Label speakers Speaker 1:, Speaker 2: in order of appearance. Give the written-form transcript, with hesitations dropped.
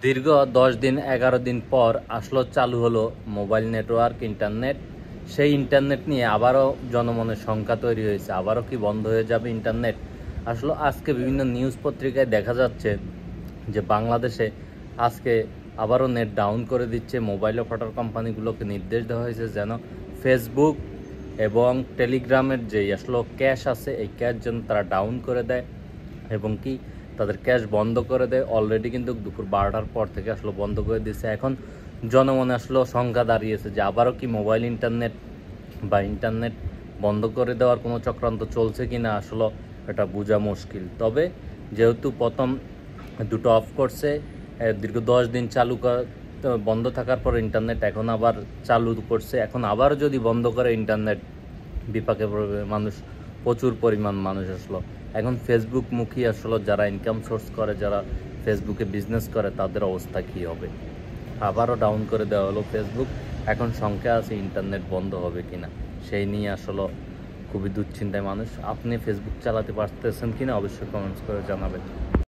Speaker 1: দীর্ঘ 10 দিন 11 দিন পর আসলো চালু হলো মোবাইল নেটওয়ার্ক ইন্টারনেট। সেই ইন্টারনেট নিয়ে আবারও জনমনে শঙ্কা তৈরি হয়েছে, আবারও কি বন্ধ হয়ে যাবে ইন্টারনেট? আসলে আজকে বিভিন্ন নিউজ পত্রিকায় দেখা যাচ্ছে যে বাংলাদেশে আজকে আবারও নেট ডাউন করে দিচ্ছে। মোবাইল অপারেটর কোম্পানিগুলোকে নির্দেশ দেওয়া হয়েছে যেন ফেসবুক এবং টেলিগ্রামের যেই আসলে ক্যাশ আছে এই ক্যাশ যেন তারা ডাউন করে দেয় এবং কি তাদের ক্যাশ বন্ধ করে দেয়। অলরেডি কিন্তু দুপুর 12টার পর থেকে আসলে বন্ধ করে দিয়েছে। এখন জনমনে আসলে শঙ্কা দাঁড়িয়েছে যে আবারও কি মোবাইল ইন্টারনেট বা ইন্টারনেট বন্ধ করে দেওয়ার কোনো চক্রান্ত চলছে কি না আসলে এটা বোঝা মুশকিল। তবে যেহেতু প্রথম দুটো অফ করছে, দীর্ঘ 10 দিন বন্ধ থাকার পর ইন্টারনেট এখন আবার চালু করছে, এখন আবার যদি বন্ধ করে ইন্টারনেট বিপাকে পড়বে মানুষ, প্রচুর পরিমাণ মানুষ আসলো। এখন ফেসবুক মুখী আসলে যারা ইনকাম সোর্স করে, যারা ফেসবুকে বিজনেস করে তাদের অবস্থা কী হবে? আবারও ডাউন করে দেওয়া হলো ফেসবুক। এখন শঙ্কা আছে ইন্টারনেট বন্ধ হবে কিনা, সেই নিয়ে আসলে খুবই দুশ্চিন্তায় মানুষ। আপনি ফেসবুক চালাতে পারতেছেন কিনা অবশ্যই কমেন্টস করে জানাবেন।